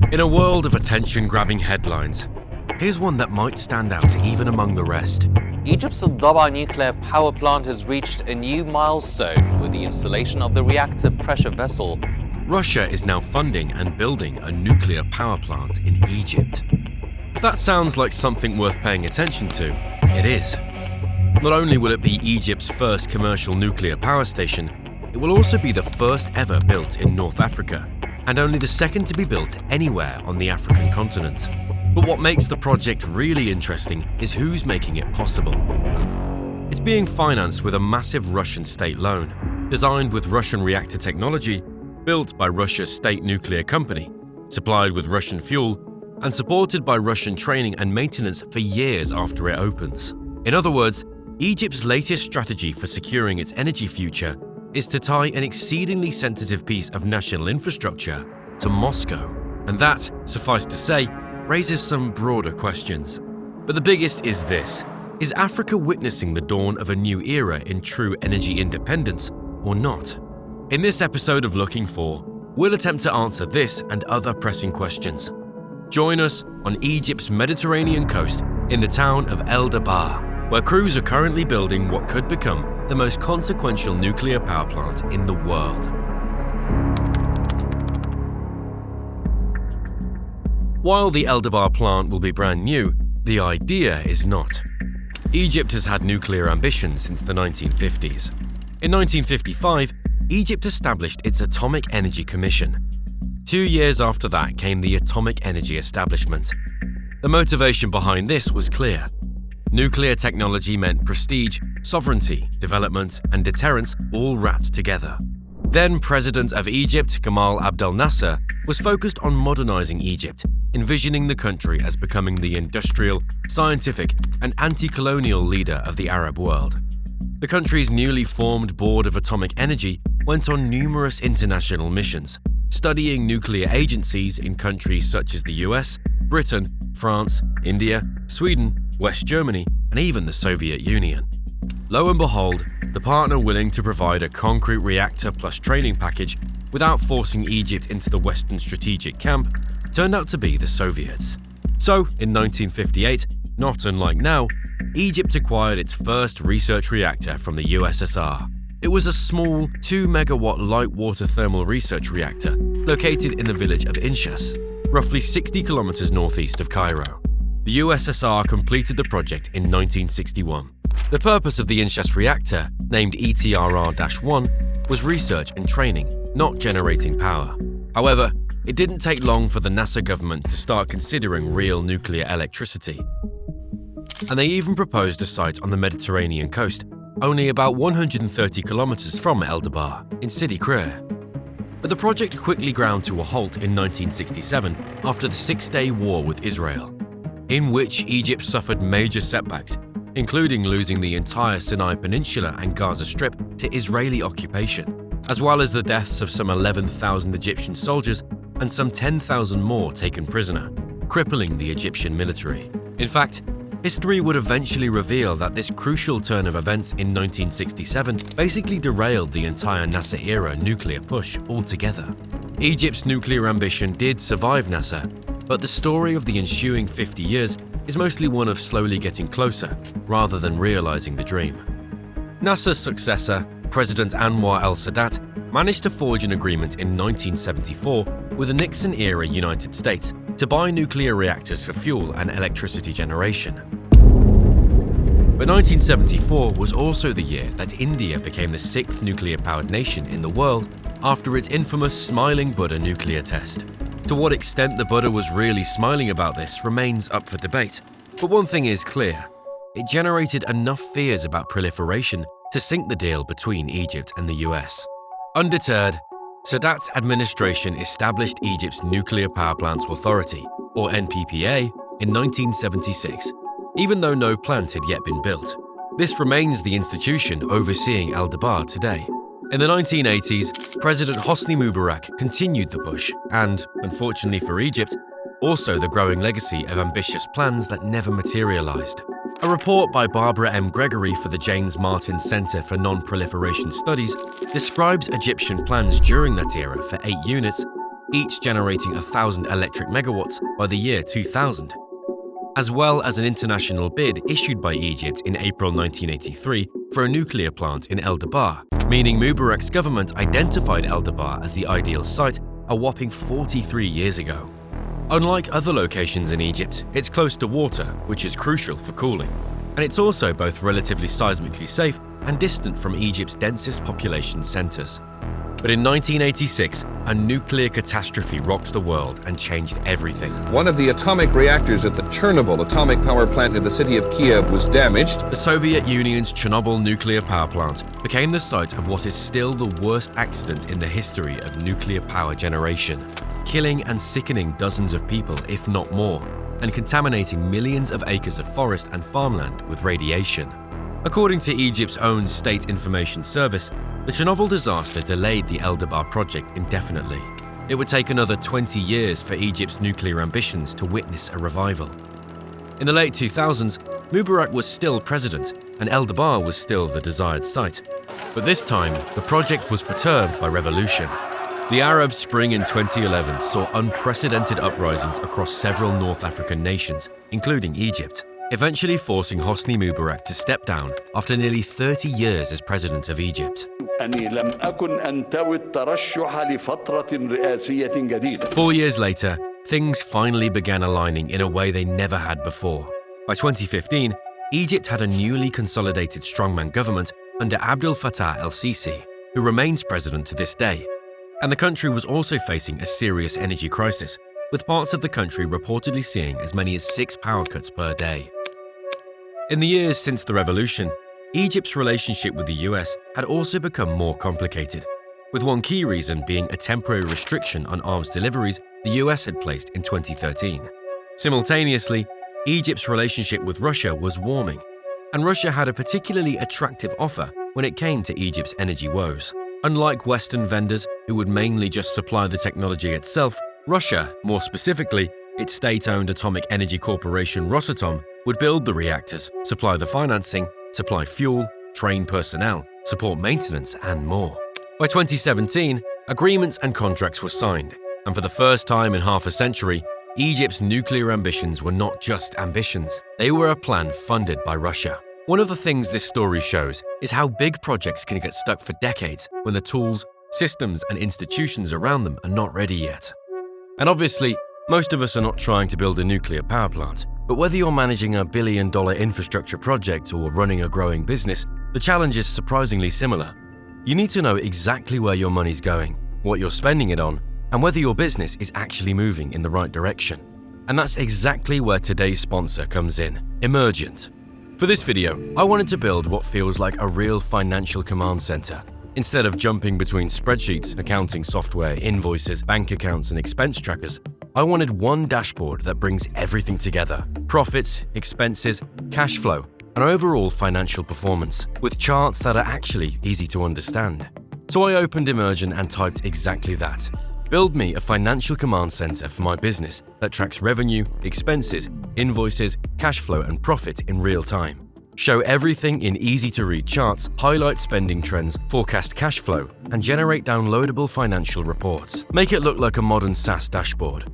In a world of attention-grabbing headlines, here's one that might stand out even among the rest. Egypt's Dabaa nuclear power plant has reached a new milestone with the installation of the reactor pressure vessel. Russia is now funding and building a nuclear power plant in Egypt. If that sounds like something worth paying attention to, it is. Not only will it be Egypt's first commercial nuclear power station, it will also be the first ever built in North Africa, and only the second to be built anywhere on the African continent. But what makes the project really interesting is who's making it possible. It's being financed with a massive Russian state loan, designed with Russian reactor technology, built by Russia's state nuclear company, supplied with Russian fuel, and supported by Russian training and maintenance for years after it opens. In other words, Egypt's latest strategy for securing its energy future is to tie an exceedingly sensitive piece of national infrastructure to Moscow. And that, suffice to say, raises some broader questions. But the biggest is this: is Africa witnessing the dawn of a new era in true energy independence or not? In this episode of Looking For, we'll attempt to answer this and other pressing questions. Join us on Egypt's Mediterranean coast in the town of Dabaa, where crews are currently building what could become the most consequential nuclear power plant in the world. While the Dabaa plant will be brand new, the idea is not. Egypt has had nuclear ambitions since the 1950s. In 1955, Egypt established its Atomic Energy Commission. 2 years after that came the Atomic Energy Establishment. The motivation behind this was clear. Nuclear technology meant prestige, sovereignty, development, and deterrence all wrapped together. Then President of Egypt, Gamal Abdel Nasser, was focused on modernizing Egypt, envisioning the country as becoming the industrial, scientific, and anti-colonial leader of the Arab world. The country's newly formed Board of Atomic Energy went on numerous international missions, studying nuclear agencies in countries such as the US, Britain, France, India, Sweden, West Germany, and even the Soviet Union. Lo and behold, the partner willing to provide a concrete reactor plus training package without forcing Egypt into the Western strategic camp turned out to be the Soviets. So, in 1958, not unlike now, Egypt acquired its first research reactor from the USSR. It was a small 2-megawatt light water thermal research reactor located in the village of Inshas, roughly 60 kilometers northeast of Cairo. The USSR completed the project in 1961. The purpose of the Inshas reactor, named ETRR-1, was research and training, not generating power. However, it didn't take long for the Nasser government to start considering real nuclear electricity. And they even proposed a site on the Mediterranean coast, only about 130 kilometers from Dabaa, in Sidi Krir. But the project quickly ground to a halt in 1967 after the Six-Day War with Israel, in which Egypt suffered major setbacks, including losing the entire Sinai Peninsula and Gaza Strip to Israeli occupation, as well as the deaths of some 11,000 Egyptian soldiers and some 10,000 more taken prisoner, crippling the Egyptian military. In fact, history would eventually reveal that this crucial turn of events in 1967 basically derailed the entire Nasser-era nuclear push altogether. Egypt's nuclear ambition did survive Nasser, but the story of the ensuing 50 years is mostly one of slowly getting closer, rather than realizing the dream. Nasser's successor, President Anwar el-Sadat, managed to forge an agreement in 1974 with the Nixon-era United States to buy nuclear reactors for fuel and electricity generation. But 1974 was also the year that India became the 6th nuclear-powered nation in the world after its infamous Smiling Buddha nuclear test. To what extent the Buddha was really smiling about this remains up for debate, but one thing is clear: it generated enough fears about proliferation to sink the deal between Egypt and the US. Undeterred, Sadat's administration established Egypt's Nuclear Power Plants Authority, or NPPA, in 1976, even though no plant had yet been built. This remains the institution overseeing Dabaa today. In the 1980s, President Hosni Mubarak continued the push and, unfortunately for Egypt, also the growing legacy of ambitious plans that never materialized. A report by Barbara M. Gregory for the James Martin Center for Non-Proliferation Studies describes Egyptian plans during that era for 8 units, each generating 1,000 electric megawatts by the year 2000, as well as an international bid issued by Egypt in April 1983 for a nuclear plant in El Dabaa, meaning Mubarak's government identified El Dabaa as the ideal site a whopping 43 years ago. Unlike other locations in Egypt, it's close to water, which is crucial for cooling, and it's also both relatively seismically safe and distant from Egypt's densest population centers. But in 1986, a nuclear catastrophe rocked the world and changed everything. One of the atomic reactors at the Chernobyl atomic power plant in the city of Kiev was damaged. The Soviet Union's Chernobyl nuclear power plant became the site of what is still the worst accident in the history of nuclear power generation, killing and sickening dozens of people, if not more, and contaminating millions of acres of forest and farmland with radiation. According to Egypt's own State Information Service, the Chernobyl disaster delayed the El Dabaa project indefinitely. It would take another 20 years for Egypt's nuclear ambitions to witness a revival. In the late 2000s, Mubarak was still president, and El Dabaa was still the desired site. But this time, the project was perturbed by revolution. The Arab Spring in 2011 saw unprecedented uprisings across several North African nations, including Egypt, eventually forcing Hosni Mubarak to step down after nearly 30 years as president of Egypt. 4 years later, things finally began aligning in a way they never had before. By 2015, Egypt had a newly consolidated strongman government under Abdel Fattah el-Sisi, who remains president to this day. And the country was also facing a serious energy crisis, with parts of the country reportedly seeing as many as 6 power cuts per day. In the years since the revolution, Egypt's relationship with the US had also become more complicated, with one key reason being a temporary restriction on arms deliveries the US had placed in 2013. Simultaneously, Egypt's relationship with Russia was warming, and Russia had a particularly attractive offer when it came to Egypt's energy woes. Unlike Western vendors who would mainly just supply the technology itself, Russia, more specifically, its state-owned atomic energy corporation Rosatom, would build the reactors, supply the financing, supply fuel, train personnel, support maintenance, and more. By 2017, agreements and contracts were signed, and for the first time in half a century, Egypt's nuclear ambitions were not just ambitions, they were a plan funded by Russia. One of the things this story shows is how big projects can get stuck for decades when the tools, systems, and institutions around them are not ready yet. And obviously, most of us are not trying to build a nuclear power plant, but whether you're managing a billion-dollar infrastructure project or running a growing business, the challenge is surprisingly similar. You need to know exactly where your money's going, what you're spending it on, and whether your business is actually moving in the right direction. And that's exactly where today's sponsor comes in, Emergent. For this video, I wanted to build what feels like a real financial command center. Instead of jumping between spreadsheets, accounting software, invoices, bank accounts, and expense trackers, I wanted one dashboard that brings everything together: profits, expenses, cash flow, and overall financial performance, with charts that are actually easy to understand. So I opened Emergent and typed exactly that. Build me a financial command center for my business that tracks revenue, expenses, invoices, cash flow, and profit in real time. Show everything in easy-to-read charts, highlight spending trends, forecast cash flow, and generate downloadable financial reports. Make it look like a modern SaaS dashboard.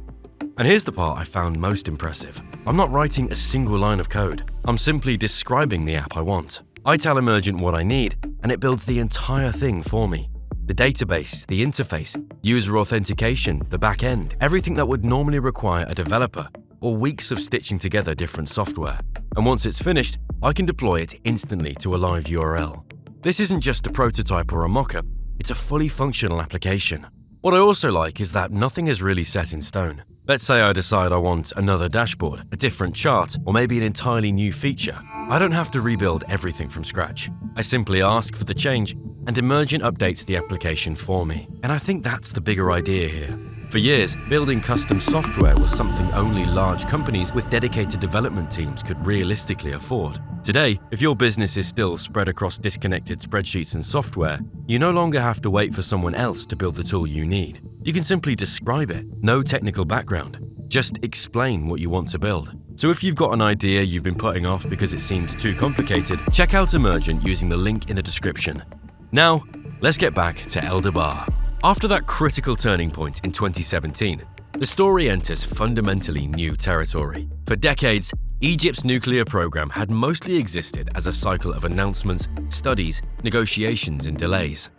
And here's the part I found most impressive. I'm not writing a single line of code. I'm simply describing the app I want. I tell Emergent what I need, and it builds the entire thing for me. The database, the interface, user authentication, the back end, everything that would normally require a developer or weeks of stitching together different software. And once it's finished, I can deploy it instantly to a live URL. This isn't just a prototype or a mock-up, it's a fully functional application. What I also like is that nothing is really set in stone. Let's say I decide I want another dashboard, a different chart, or maybe an entirely new feature. I don't have to rebuild everything from scratch. I simply ask for the change, and Emergent updates the application for me. And I think that's the bigger idea here. For years, building custom software was something only large companies with dedicated development teams could realistically afford. Today, if your business is still spread across disconnected spreadsheets and software, you no longer have to wait for someone else to build the tool you need. You can simply describe it, no technical background. Just explain what you want to build. So if you've got an idea you've been putting off because it seems too complicated, check out Emergent using the link in the description. Now, let's get back to El Dabaa. After that critical turning point in 2017, the story enters fundamentally new territory. For decades, Egypt's nuclear program had mostly existed as a cycle of announcements, studies, negotiations, and delays.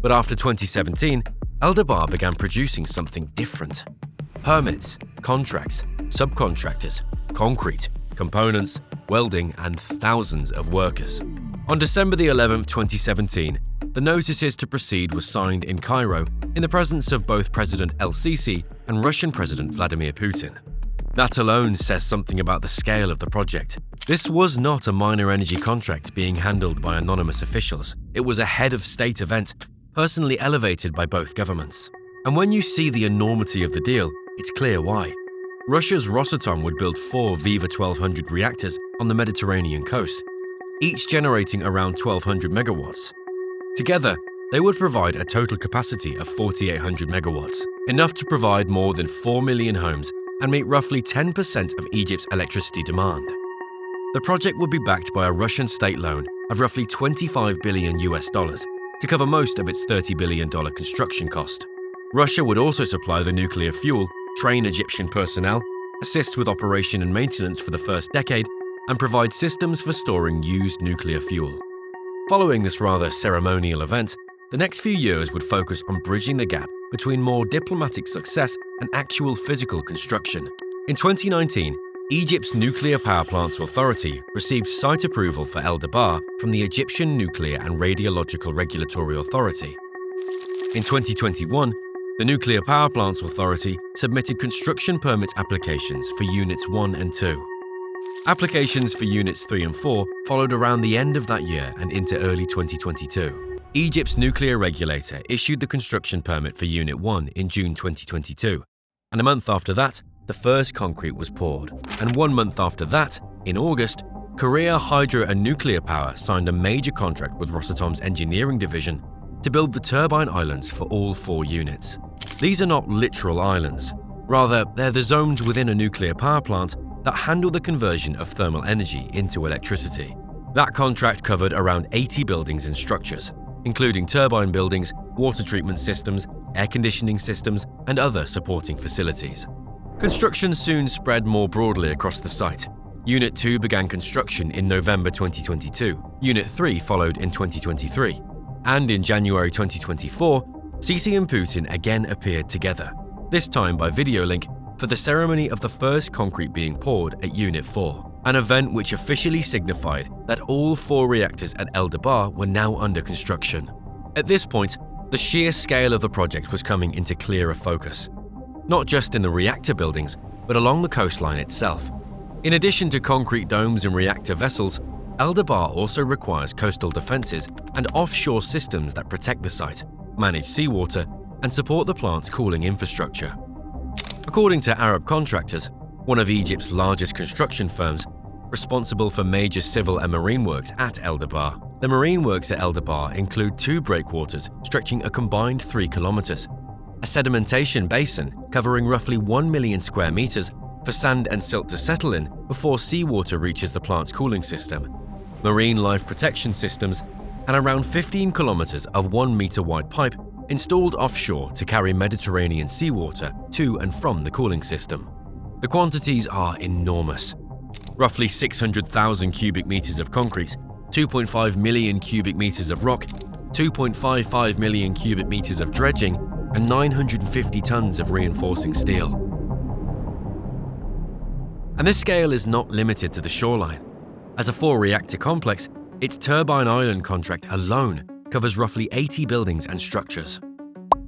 But after 2017, Dabaa began producing something different. Permits, contracts, subcontractors, concrete, components, welding, and thousands of workers. On December the 11th, 2017, the notices to proceed were signed in Cairo in the presence of both President El-Sisi and Russian President Vladimir Putin. That alone says something about the scale of the project. This was not a minor energy contract being handled by anonymous officials. It was a head-of-state event, personally elevated by both governments. And when you see the enormity of the deal, it's clear why. Russia's Rosatom would build 4 Viva 1200 reactors on the Mediterranean coast, each generating around 1,200 megawatts. Together, they would provide a total capacity of 4,800 megawatts, enough to provide more than 4 million homes and meet roughly 10% of Egypt's electricity demand. The project would be backed by a Russian state loan of roughly $25 billion to cover most of its $30 billion construction cost. Russia would also supply the nuclear fuel, train Egyptian personnel, assist with operation and maintenance for the first decade, and provide systems for storing used nuclear fuel. Following this rather ceremonial event, the next few years would focus on bridging the gap between more diplomatic success and actual physical construction. In 2019, Egypt's Nuclear Power Plants Authority received site approval for Dabaa from the Egyptian Nuclear and Radiological Regulatory Authority. In 2021, the Nuclear Power Plants Authority submitted construction permit applications for Units 1 and 2. Applications for Units 3 and 4 followed around the end of that year and into early 2022. Egypt's nuclear regulator issued the construction permit for Unit 1 in June 2022, and a month after that, the first concrete was poured. And 1 month after that, in August, Korea Hydro and Nuclear Power signed a major contract with Rosatom's engineering division to build the turbine islands for all 4 units. These are not literal islands. Rather, they're the zones within a nuclear power plant that handle the conversion of thermal energy into electricity. That contract covered around 80 buildings and structures, including turbine buildings, water treatment systems, air conditioning systems, and other supporting facilities. Construction soon spread more broadly across the site. Unit 2 began construction in November 2022, Unit 3 followed in 2023, and in January 2024, Sisi and Putin again appeared together, this time by video link, for the ceremony of the first concrete being poured at Unit 4, an event which officially signified that all 4 reactors at Dabaa were now under construction. At this point, the sheer scale of the project was coming into clearer focus, not just in the reactor buildings, but along the coastline itself. In addition to concrete domes and reactor vessels, Dabaa also requires coastal defenses and offshore systems that protect the site, manage seawater, and support the plant's cooling infrastructure. According to Arab Contractors, one of Egypt's largest construction firms, responsible for major civil and marine works at Dabaa, the marine works at Dabaa include 2 breakwaters stretching a combined 3 kilometers, a sedimentation basin covering roughly 1 million square meters for sand and silt to settle in before seawater reaches the plant's cooling system, marine life protection systems, and around 15 kilometers of 1-meter wide pipe installed offshore to carry Mediterranean seawater to and from the cooling system. The quantities are enormous. Roughly 600,000 cubic meters of concrete, 2.5 million cubic meters of rock, 2.55 million cubic meters of dredging, and 950 tons of reinforcing steel. And this scale is not limited to the shoreline. As a 4-reactor complex, its turbine island contract alone covers roughly 80 buildings and structures.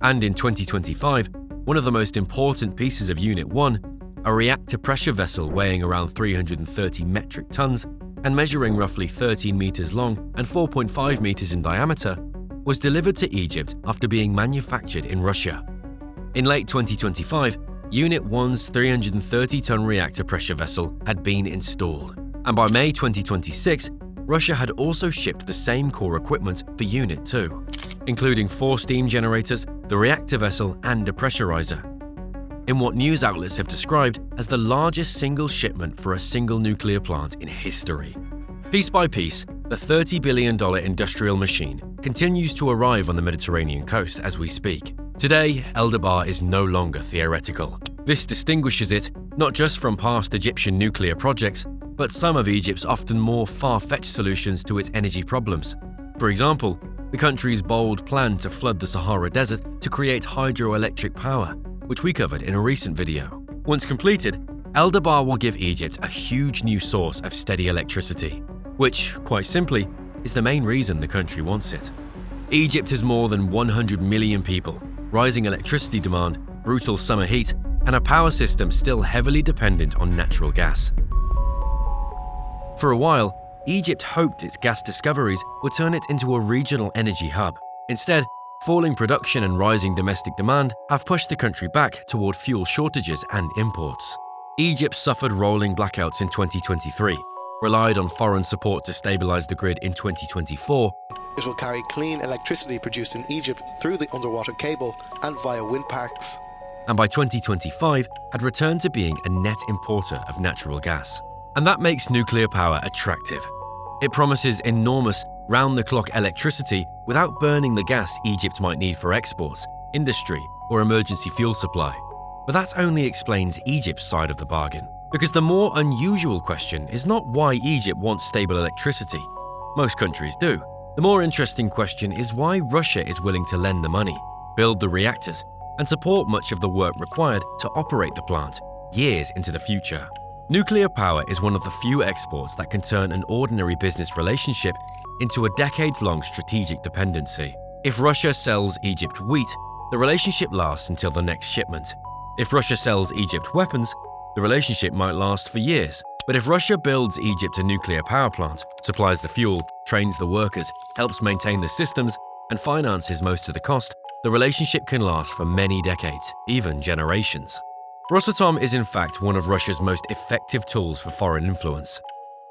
And in 2025, one of the most important pieces of Unit 1, a reactor pressure vessel weighing around 330 metric tons and measuring roughly 13 meters long and 4.5 meters in diameter, was delivered to Egypt after being manufactured in Russia. In late 2025, Unit 1's 330-ton reactor pressure vessel had been installed, and by May 2026, Russia had also shipped the same core equipment for Unit 2, including 4 steam generators, the reactor vessel, and a pressurizer, in what news outlets have described as the largest single shipment for a single nuclear plant in history. Piece by piece, the $30 billion industrial machine continues to arrive on the Mediterranean coast as we speak. Today, Dabaa is no longer theoretical. This distinguishes it not just from past Egyptian nuclear projects, but some of Egypt's often more far-fetched solutions to its energy problems. For example, the country's bold plan to flood the Sahara Desert to create hydroelectric power, which we covered in a recent video. Once completed, Dabaa will give Egypt a huge new source of steady electricity, which, quite simply, is the main reason the country wants it. Egypt has more than 100 million people, rising electricity demand, brutal summer heat, and a power system still heavily dependent on natural gas. For a while, Egypt hoped its gas discoveries would turn it into a regional energy hub. Instead, falling production and rising domestic demand have pushed the country back toward fuel shortages and imports. Egypt suffered rolling blackouts in 2023, relied on foreign support to stabilize the grid in 2024. It will carry clean electricity produced in Egypt through the underwater cable and via wind parks. And by 2025 had returned to being a net importer of natural gas. And that makes nuclear power attractive. It promises enormous, round-the-clock electricity without burning the gas Egypt might need for exports, industry, or emergency fuel supply. But that only explains Egypt's side of the bargain. Because the more unusual question is not why Egypt wants stable electricity. Most countries do. The more interesting question is why Russia is willing to lend the money, build the reactors, and support much of the work required to operate the plant years into the future. Nuclear power is one of the few exports that can turn an ordinary business relationship into a decades-long strategic dependency. If Russia sells Egypt wheat, the relationship lasts until the next shipment. If Russia sells Egypt weapons, the relationship might last for years. But if Russia builds Egypt a nuclear power plant, supplies the fuel, trains the workers, helps maintain the systems, and finances most of the cost, the relationship can last for many decades, even generations. Rosatom is in fact one of Russia's most effective tools for foreign influence.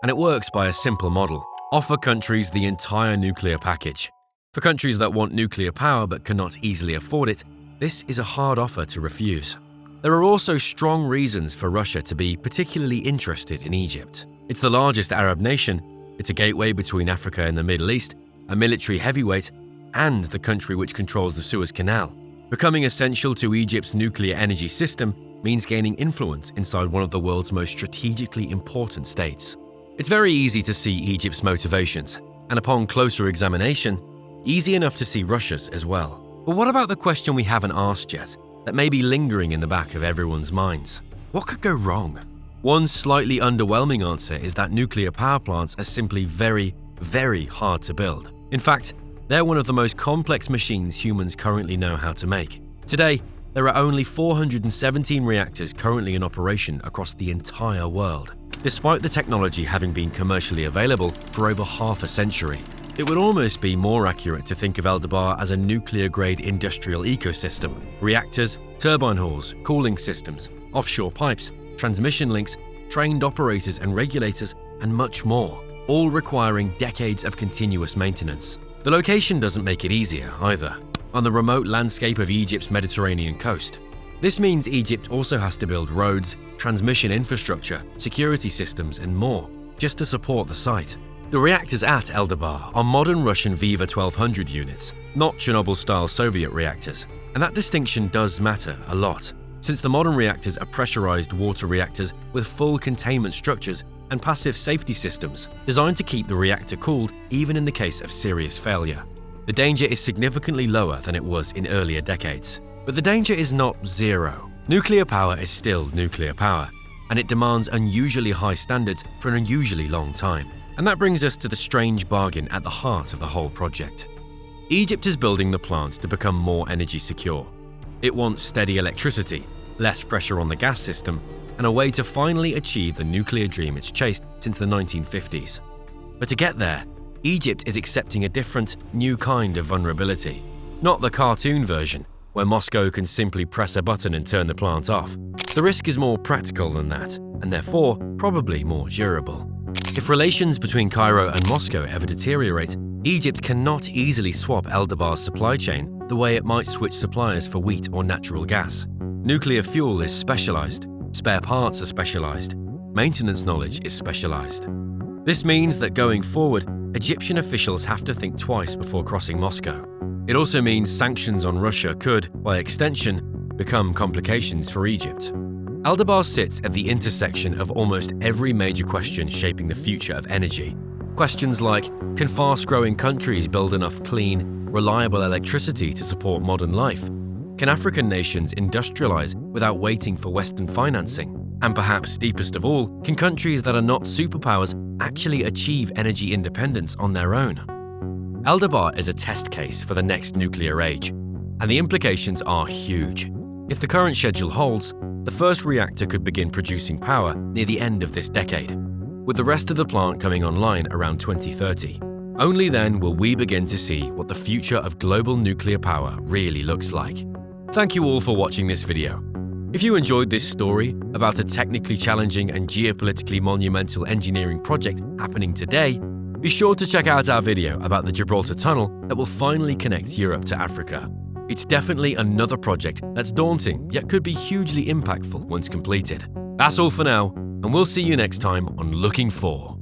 And it works by a simple model: offer countries the entire nuclear package. For countries that want nuclear power but cannot easily afford it, this is a hard offer to refuse. There are also strong reasons for Russia to be particularly interested in Egypt. It's the largest Arab nation, it's a gateway between Africa and the Middle East, a military heavyweight, and the country which controls the Suez Canal. Becoming essential to Egypt's nuclear energy system means gaining influence inside one of the world's most strategically important states. It's very easy to see Egypt's motivations, and upon closer examination, easy enough to see Russia's as well. But what about the question we haven't asked yet, that may be lingering in the back of everyone's minds? What could go wrong? One slightly underwhelming answer is that nuclear power plants are simply very, very hard to build. In fact, they're one of the most complex machines humans currently know how to make. Today, there are only 417 reactors currently in operation across the entire world, despite the technology having been commercially available for over half a century. It would almost be more accurate to think of Dabaa as a nuclear-grade industrial ecosystem. Reactors, turbine halls, cooling systems, offshore pipes, transmission links, trained operators and regulators, and much more, all requiring decades of continuous maintenance. The location doesn't make it easier either, on the remote landscape of Egypt's Mediterranean coast. This means Egypt also has to build roads, transmission infrastructure, security systems, and more, just to support the site. The reactors at Dabaa are modern Russian Viva 1200 units, not Chernobyl-style Soviet reactors. And that distinction does matter a lot, since the modern reactors are pressurized water reactors with full containment structures and passive safety systems designed to keep the reactor cooled even in the case of serious failure. The danger is significantly lower than it was in earlier decades. But the danger is not zero. Nuclear power is still nuclear power, and it demands unusually high standards for an unusually long time. And that brings us to the strange bargain at the heart of the whole project. Egypt is building the plant to become more energy secure. It wants steady electricity, less pressure on the gas system, and a way to finally achieve the nuclear dream it's chased since the 1950s. But to get there, Egypt is accepting a different, new kind of vulnerability. Not the cartoon version, where Moscow can simply press a button and turn the plant off. The risk is more practical than that, and therefore probably more durable. If relations between Cairo and Moscow ever deteriorate, Egypt cannot easily swap Dabaa's supply chain the way it might switch suppliers for wheat or natural gas. Nuclear fuel is specialized, spare parts are specialized, maintenance knowledge is specialized. This means that going forward, Egyptian officials have to think twice before crossing Moscow. It also means sanctions on Russia could, by extension, become complications for Egypt. Dabaa sits at the intersection of almost every major question shaping the future of energy. Questions like, can fast-growing countries build enough clean, reliable electricity to support modern life? Can African nations industrialize without waiting for Western financing? And perhaps deepest of all, can countries that are not superpowers actually achieve energy independence on their own? Dabaa is a test case for the next nuclear age, and the implications are huge. If the current schedule holds, the first reactor could begin producing power near the end of this decade, with the rest of the plant coming online around 2030. Only then will we begin to see what the future of global nuclear power really looks like. Thank you all for watching this video. If you enjoyed this story about a technically challenging and geopolitically monumental engineering project happening today, be sure to check out our video about the Gibraltar Tunnel that will finally connect Europe to Africa. It's definitely another project that's daunting, yet could be hugely impactful once completed. That's all for now, and we'll see you next time on Looking For.